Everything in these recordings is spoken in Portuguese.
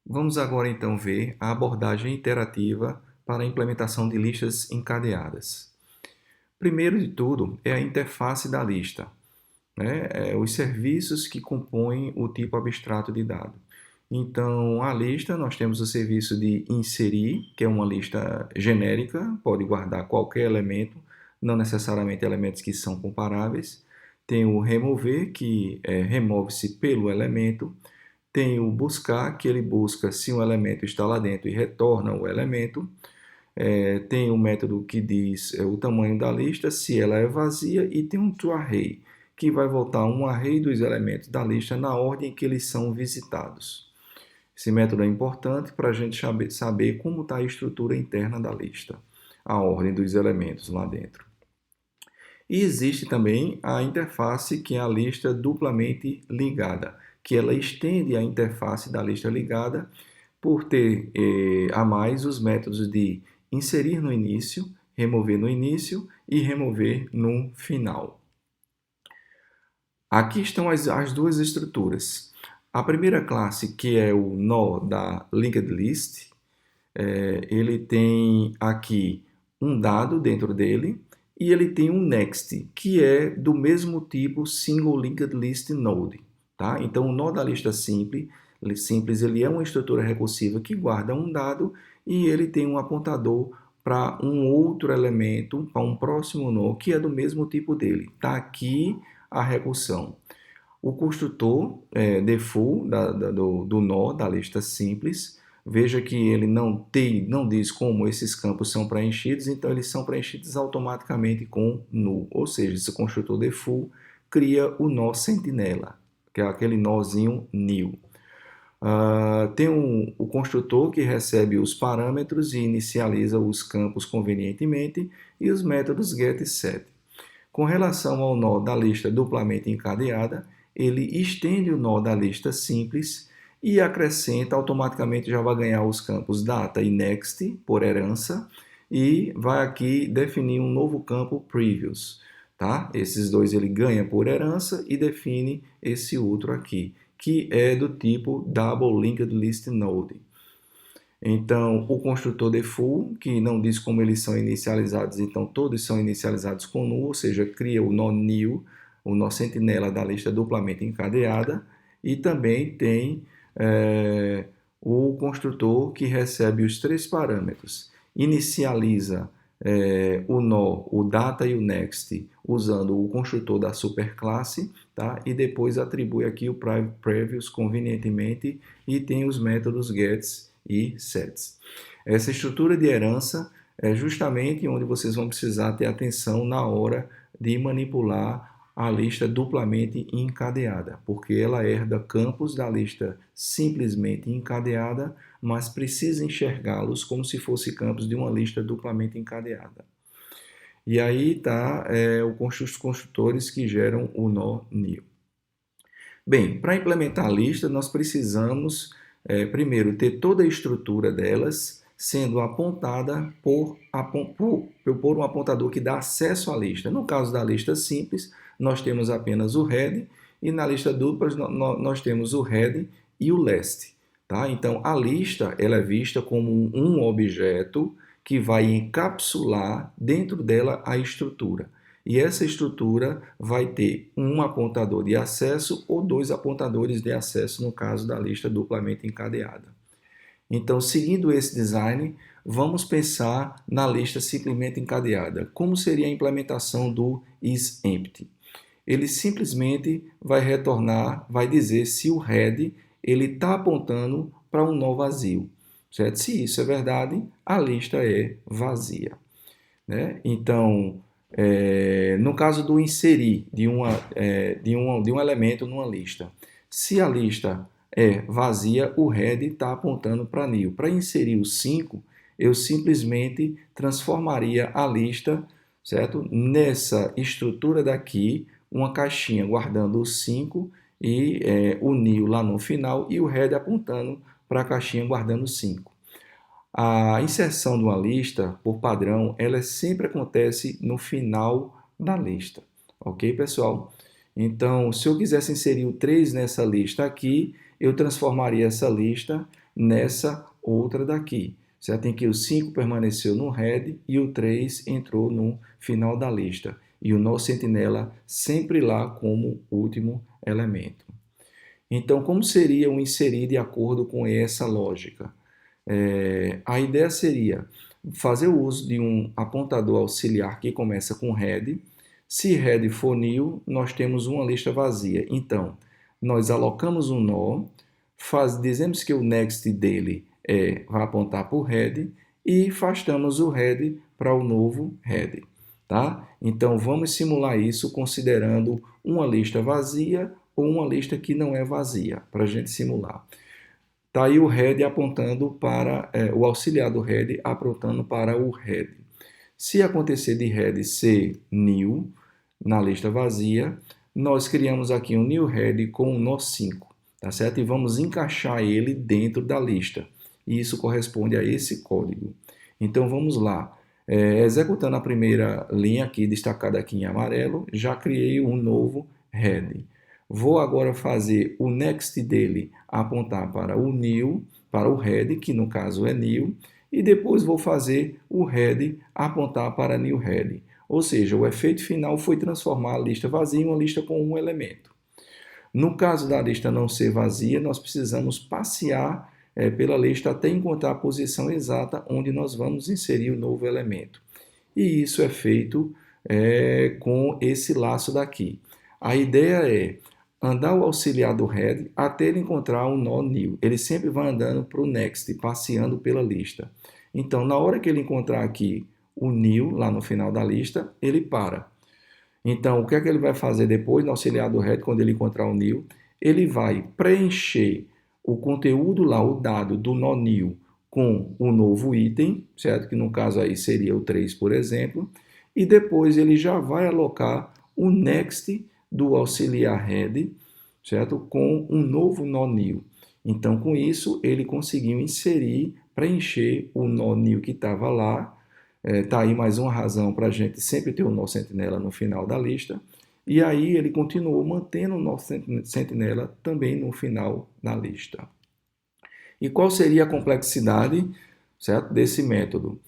Vamos agora então ver a abordagem iterativa para a implementação de listas encadeadas. Primeiro de tudo é a interface da lista, né? Os serviços que compõem o tipo abstrato de dado. Então, a lista, nós temos o serviço de inserir, que é uma lista genérica, pode guardar qualquer elemento, não necessariamente elementos que são comparáveis. Tem o remover, que remove-se pelo elemento. Tem o buscar, que ele busca se um elemento está lá dentro e retorna o elemento. Tem o método que diz o tamanho da lista, se ela é vazia, e tem um toArray, que vai voltar um array dos elementos da lista na ordem que eles são visitados. Esse método é importante para a gente saber como está a estrutura interna da lista, a ordem dos elementos lá dentro. E existe também a interface, que é a lista duplamente ligada, que ela estende a interface da lista ligada por ter a mais os métodos de inserir no início, remover no início e remover no final. Aqui estão as duas estruturas. A primeira classe, que é o nó da linked list, ele tem aqui um dado dentro dele e ele tem um next, que é do mesmo tipo single linked list node. Tá? Então, o nó da lista simples ele é uma estrutura recursiva que guarda um dado e ele tem um apontador para um outro elemento, para um próximo nó, que é do mesmo tipo dele. Está aqui a recursão. O construtor default do nó da lista simples, veja que ele não diz como esses campos são preenchidos, então eles são preenchidos automaticamente com null, ou seja, esse construtor default cria o nó sentinela, que é aquele nozinho new. Tem o construtor que recebe os parâmetros e inicializa os campos convenientemente, e os métodos get e set. Com relação ao nó da lista duplamente encadeada, ele estende o nó da lista simples e acrescenta, automaticamente já vai ganhar os campos data e next por herança, e vai aqui definir um novo campo previous. Tá? Esses dois ele ganha por herança e define esse outro aqui, que é do tipo double linked list node. Então, o construtor default, que não diz como eles são inicializados, então todos são inicializados com null, ou seja, cria o nó new, o nó sentinela da lista duplamente encadeada, e também tem o construtor que recebe os três parâmetros. Inicializa o nó, o data e o next, usando o construtor da superclasse, tá? E depois atribui aqui o previous convenientemente, e tem os métodos gets e sets. Essa estrutura de herança é justamente onde vocês vão precisar ter atenção na hora de manipular a lista duplamente encadeada, porque ela herda campos da lista simplesmente encadeada, mas precisa enxergá-los como se fossem campos de uma lista duplamente encadeada. E aí está os construtores que geram o nó new. Bem, para implementar a lista, nós precisamos primeiro ter toda a estrutura delas sendo apontada por um apontador que dá acesso à lista. No caso da lista simples, nós temos apenas o head, e na lista dupla nós temos o head e o last. Tá? Então, a lista ela é vista como um objeto que vai encapsular dentro dela a estrutura. E essa estrutura vai ter um apontador de acesso ou dois apontadores de acesso, no caso da lista duplamente encadeada. Então, seguindo esse design, vamos pensar na lista simplesmente encadeada. Como seria a implementação do isEmpty? Ele simplesmente vai retornar, vai dizer se o head ele está apontando para um nó vazio. Certo? Se isso é verdade, a lista é vazia. Né? Então, no caso do inserir de um elemento numa lista, se a lista é vazia, o head está apontando para new. Para inserir o 5, eu simplesmente transformaria a lista, certo? Nessa estrutura daqui, uma caixinha guardando o 5 e o new lá no final, e o head apontando para a caixinha guardando o 5. A inserção de uma lista, por padrão, ela sempre acontece no final da lista. Ok, pessoal? Então, se eu quisesse inserir o 3 nessa lista aqui, eu transformaria essa lista nessa outra daqui, certo? Em que o 5 permaneceu no head e o 3 entrou no final da lista. E o nó sentinela sempre lá como último elemento. Então, como seria o inserir de acordo com essa lógica? A ideia seria fazer o uso de um apontador auxiliar que começa com head. Se head for new, nós temos uma lista vazia. Então, nós alocamos um nó, dizemos que o next dele vai apontar para o head e afastamos o head para o novo head. Tá? Então, vamos simular isso considerando uma lista vazia ou uma lista que não é vazia, para a gente simular. Está aí o head apontando para, o auxiliar do head apontando para o head. Se acontecer de head ser new, na lista vazia, nós criamos aqui um new head com um nó 5, tá certo? E vamos encaixar ele dentro da lista. E isso corresponde a esse código. Então, vamos lá. Executando a primeira linha aqui, destacada aqui em amarelo, já criei um novo head. Vou agora fazer o next dele apontar para o new, para o head, que no caso é new, e depois vou fazer o head apontar para new head. Ou seja, o efeito final foi transformar a lista vazia em uma lista com um elemento. No caso da lista não ser vazia, nós precisamos passear pela lista até encontrar a posição exata onde nós vamos inserir o novo elemento. E isso é feito com esse laço daqui. A ideia é andar o auxiliar do head até ele encontrar um nó new. Ele sempre vai andando para o next, passeando pela lista. Então, na hora que ele encontrar aqui o new, lá no final da lista, ele para. Então, o que é que ele vai fazer depois no auxiliar do head, quando ele encontrar o new? Ele vai preencher o conteúdo lá, o dado do nó new, com o novo item, certo? Que no caso aí seria o 3, por exemplo. E depois ele já vai alocar o next do auxiliar head, certo? Com um novo nó new. Então, com isso, ele conseguiu inserir, preencher o nó new que estava lá. Tá aí mais uma razão para a gente sempre ter o nó sentinela no final da lista. E aí ele continuou mantendo o nó sentinela também no final da lista. E qual seria a complexidade, certo, desse método?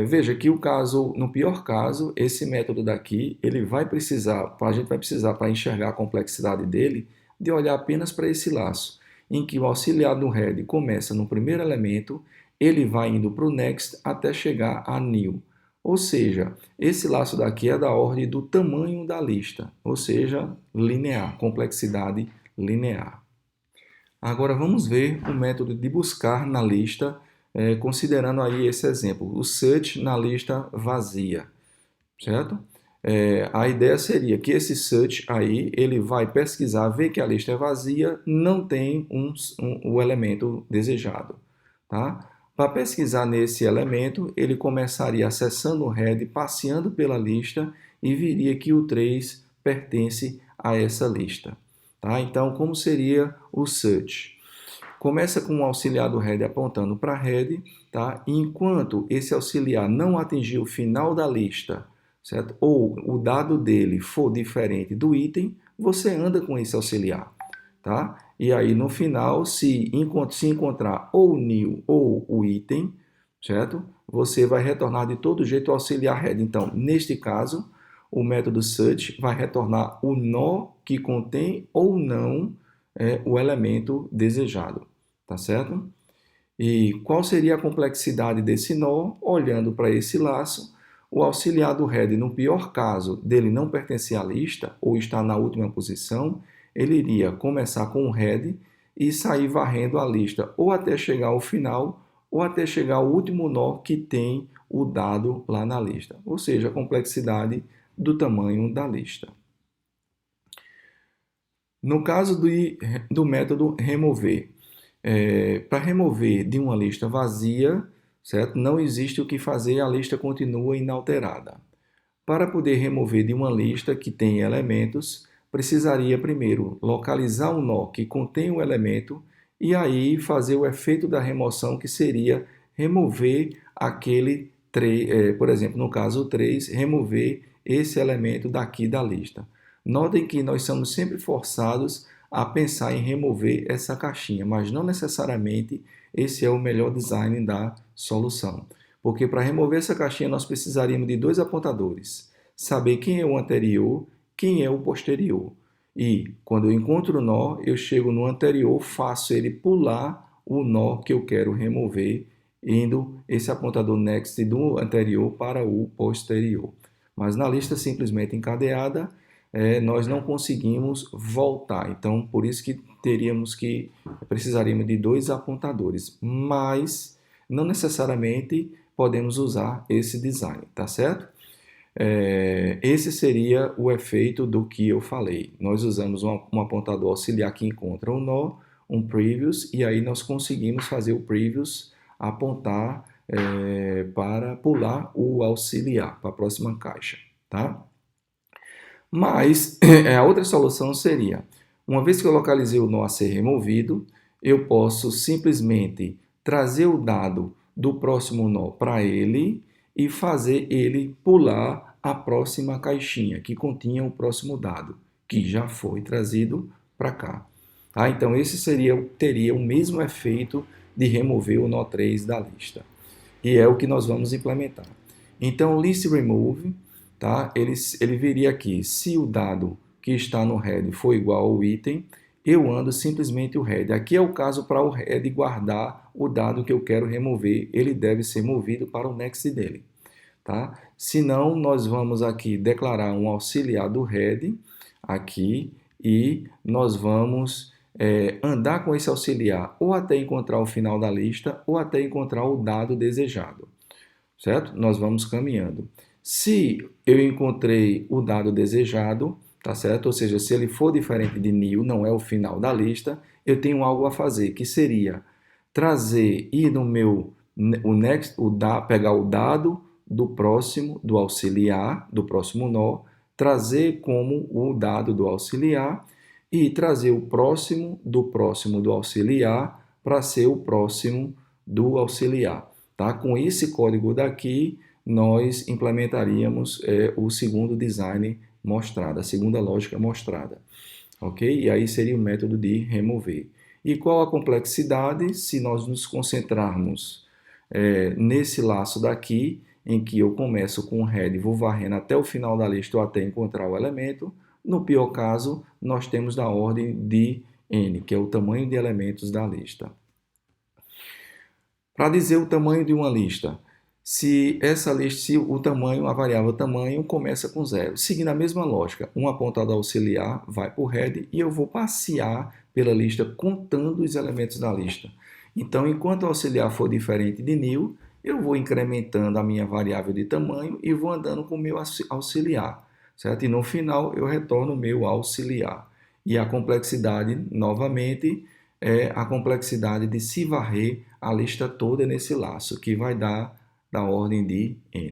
Veja que no pior caso, esse método daqui, a gente vai precisar para enxergar a complexidade dele, de olhar apenas para esse laço, em que o auxiliar do head começa no primeiro elemento, ele vai indo para o next até chegar a new. Ou seja, esse laço daqui é da ordem do tamanho da lista, ou seja, linear, complexidade linear. Agora vamos ver o método de buscar na lista, considerando aí esse exemplo, o search na lista vazia, certo? A ideia seria que esse search aí, ele vai pesquisar, ver que a lista é vazia, não tem o elemento desejado, tá? Para pesquisar nesse elemento, ele começaria acessando o head, passeando pela lista e viria que o 3 pertence a essa lista. Tá? Então, como seria o search? Começa com o auxiliar do head apontando para head, tá? E enquanto esse auxiliar não atingir o final da lista, certo? Ou o dado dele for diferente do item, você anda com esse auxiliar. Tá? E aí no final, se encontrar ou o new ou o item, certo? Você vai retornar de todo jeito o auxiliar head. Então, neste caso, o método search vai retornar o nó que contém ou não o elemento desejado, tá certo? E qual seria a complexidade desse nó? Olhando para esse laço, o auxiliar do head, no pior caso dele não pertencer à lista ou estar na última posição, ele iria começar com o head e sair varrendo a lista ou até chegar ao final ou até chegar ao último nó que tem o dado lá na lista, ou seja, a complexidade do tamanho da lista. No caso do método remover, para remover de uma lista vazia, certo? Não existe o que fazer, a lista continua inalterada. Para poder remover de uma lista que tem elementos, precisaria primeiro localizar um nó que contém o elemento e aí fazer o efeito da remoção, que seria remover aquele 3, por exemplo, no caso 3, remover esse elemento daqui da lista. Notem que nós somos sempre forçados a pensar em remover essa caixinha, mas não necessariamente esse é o melhor design da solução. Porque para remover essa caixinha nós precisaríamos de dois apontadores, saber quem é o anterior, quem é o posterior. E quando eu encontro o nó, eu chego no anterior, faço ele pular o nó que eu quero remover, indo esse apontador next do anterior para o posterior. Mas na lista simplesmente encadeada, nós não conseguimos voltar. Então, por isso que precisaríamos de dois apontadores, mas não necessariamente podemos usar esse design, tá certo? Esse seria o efeito do que eu falei. Nós usamos um apontador auxiliar que encontra um nó, um previous, e aí nós conseguimos fazer o previous apontar para pular o auxiliar para a próxima caixa, tá? Mas a outra solução seria, uma vez que eu localizei o nó a ser removido, eu posso simplesmente trazer o dado do próximo nó para ele e fazer ele pular a próxima caixinha que continha o próximo dado, que já foi trazido para cá. Tá? Então, esse teria o mesmo efeito de remover o nó 3 da lista. E é o que nós vamos implementar. Então, list remove, tá? Ele viria aqui, se o dado que está no head for igual ao item, eu ando simplesmente o head. Aqui é o caso para o head guardar o dado que eu quero remover, ele deve ser movido para o next dele. Tá? Senão, nós vamos aqui declarar um auxiliar do head aqui e nós vamos andar com esse auxiliar ou até encontrar o final da lista ou até encontrar o dado desejado, certo? Nós vamos caminhando. Se eu encontrei o dado desejado, tá certo? Ou seja, se ele for diferente de new, não é o final da lista, eu tenho algo a fazer, que seria ir no meu pegar o dado do próximo, do auxiliar, do próximo nó, trazer como o dado do auxiliar e trazer o próximo do auxiliar para ser o próximo do auxiliar. Tá? Com esse código daqui, nós implementaríamos o segundo design mostrado, a segunda lógica mostrada. Ok? E aí seria o método de remover. E qual a complexidade? Se nós nos concentrarmos nesse laço daqui, em que eu começo com o head e vou varrendo até o final da lista ou até encontrar o elemento, no pior caso, nós temos da ordem de n, que é o tamanho de elementos da lista. Para dizer o tamanho de uma lista, se o tamanho, a variável tamanho começa com 0, seguindo a mesma lógica, um apontador auxiliar vai para o head e eu vou passear pela lista contando os elementos da lista. Então, enquanto o auxiliar for diferente de new, eu vou incrementando a minha variável de tamanho e vou andando com o meu auxiliar, certo? E no final eu retorno o meu auxiliar. E a complexidade, novamente, é a complexidade de se varrer a lista toda nesse laço, que vai dar da ordem de n.